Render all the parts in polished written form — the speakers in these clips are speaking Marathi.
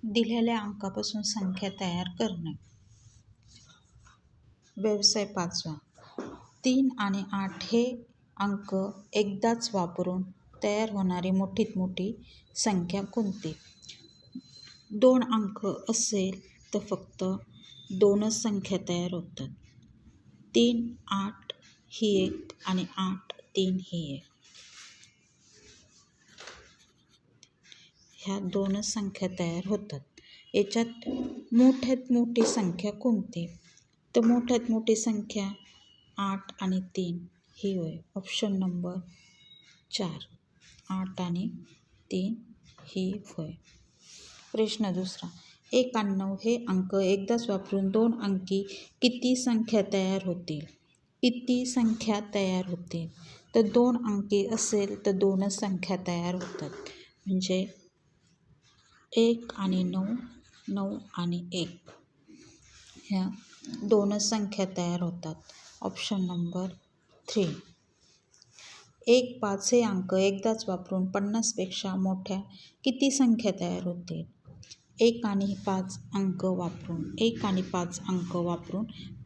दिलेल्या अंकापासून संख्या तयार करणे. व्यवसाय 5वा. 3 आणि 8 हे अंक एकदाच वापरून तयार होणारी मोठीत मोठी संख्या कोणती? 2 अंक असेल तर फक्त 2च संख्या तयार होतात. 3, 8 ही एक आणि 8, 3 ही एक. ह्या 2च संख्या तयार होतात. याच्यात मोठ्यात मोठी संख्या कोणती? तर मोठ्यात मोठी संख्या 8 आणि 3 ही होय. Option number 4. 8 आणि 3 ही होय. प्रश्न दुसरा. 1 आणि 9 हे अंक एकदाच वापरून 2 अंकी किती संख्या तयार होतील? किती संख्या तयार होतील? तर 2 अंकी असेल तर 2च संख्या तयार होतात. म्हणजे 1 आणि 9, 9 आणि 1 ह्या 2च संख्या तयार होतात. Option number 3. 1, 5 हे अंक एकदाच वापरून 50पेक्षा मोठ्या किती संख्या तयार होतील? 1 आणि 5 अंक वापरून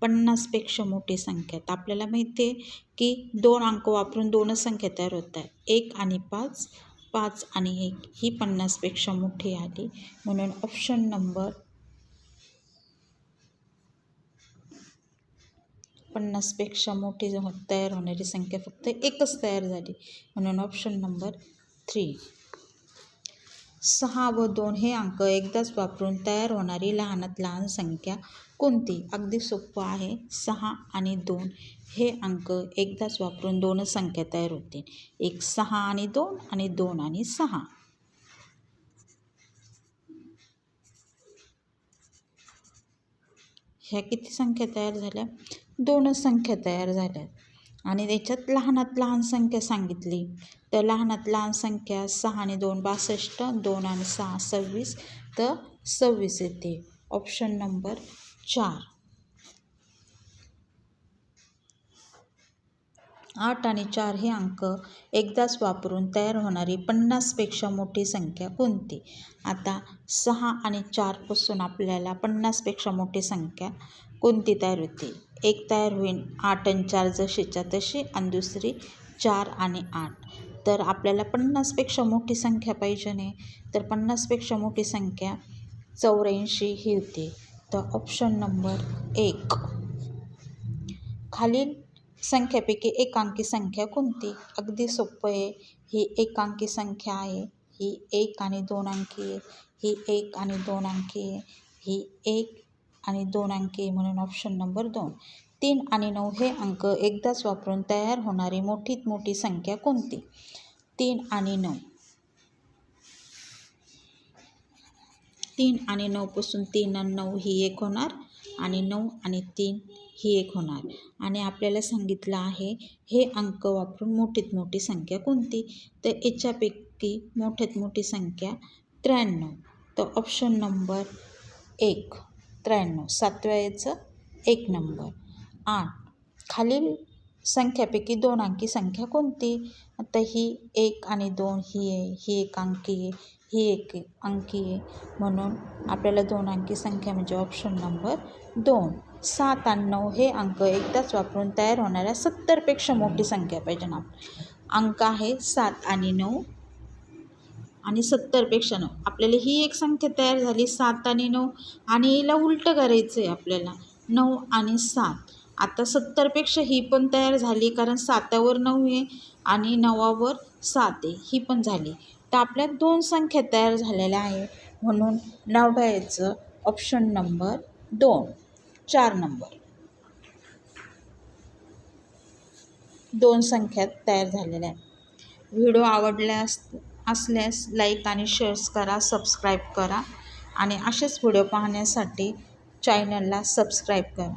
50पेक्षा मोठी संख्या. तर आपल्याला माहिती आहे की 2 अंक वापरून 2च संख्या तयार होत आहे. 1 आणि 5, 5 आणि 1 ही 50पेक्षा मोठी आली. म्हणून ऑप्शन नंबर 50पेक्षा मोठी तयार होणारी संख्या फक्त एकच तयार झाली. म्हणून ऑप्शन नंबर 3. 6 व 2 हे अंक एकदाच वापरून तयार होणारी लहानात लहान संख्या कोणती? अगदी सोपं आहे. 6 आणि 2 हे अंक एकदाच वापरून 2च संख्या तयार होतील. एक 6 आणि 2 आणि 2 आणि 6. ह्या किती संख्या तयार झाल्या? 2च संख्या तयार झाल्या. आणि त्याच्यात लहानात लहान संख्या सांगितली. तर लहानात लहान संख्या 6 आणि 2 62, 2 आणि 6 26, तर 26 येते. Option number 4. 8 आणि 4 हे अंक एकदाच वापरून तयार होणारी 50पेक्षा मोठी संख्या कोणती? आता 6 आणि 4 पासून आपल्याला 50पेक्षा मोठी संख्या कोणती तयार होते? एक तयार होईल 8 आणि 4 जशीच्या तशी आणि दुसरी 4 आणि 8. तर आपल्याला 50पेक्षा मोठी संख्या पाहिजे नाही. तर 50पेक्षा मोठी संख्या 84 ही होते. तर ऑप्शन नंबर 1. खालील संख्यापैकी एक अंकी संख्या कोणती? अगदी सोपं आहे. ही एक अंकी संख्या आहे. ही 1 आणि 2 अंकी आहे. ही 1 आणि 2 अंकी आहे. ही 1 आणि 2 अंकी आहे. म्हणून ऑप्शन नंबर 2. 3 आणि 9 हे अंक एकदाच वापरून तयार होणारी मोठीत मोठी संख्या कोणती? 3 आणि 9. 3 आणि 9 पासून 3 आणि 9 ही एक होणार आणि 9 आणि 3 ही एक होणार. आणि आपल्याला सांगितलं आहे हे अंक वापरून मोठीत मोठी संख्या कोणती? तर याच्यापैकी मोठ्यात मोठी संख्या 93. तर ऑप्शन नंबर 1 93. 7व्या याचं 1 नंबर. 8. खालील संख्यापैकी 2 अंकी संख्या कोणती? आता ही 1 आणि 2 ही आहे. ही एक अंकी आहे. ही एक अंकी आहे. म्हणून आपल्याला 2 अंकी संख्या म्हणजे ऑप्शन नंबर 2. 7 आणि 9 हे अंक एकदाच वापरून तयार होणाऱ्या 70पेक्षा मोठी संख्या पाहिजे ना. अंक आहे 7 आणि 9 आणि 70पेक्षा 9. आपल्याला ही एक संख्या तयार झाली 7 आणि 9 आणि हिला उलटं करायचं आहे आपल्याला 9 आणि 7. आता 70पेक्षा ही पण तयार झाली कारण 7वर 9 आहे आणि 9वर 7 आहे. ही पण झाली. तर आपल्या 2 संख्या तयार झालेल्या आहे. म्हणून 9व्या याचं ऑप्शन नंबर 2. 4 नंबर. 2 संख्या तयार झालेल्या आहेत. व्हिडिओ आवडला असल्यास लाईक आणि शेअर्स करा, सबस्क्राईब करा आणि असेच व्हिडिओ पाहण्यासाठी चॅनलला सबस्क्राईब करा.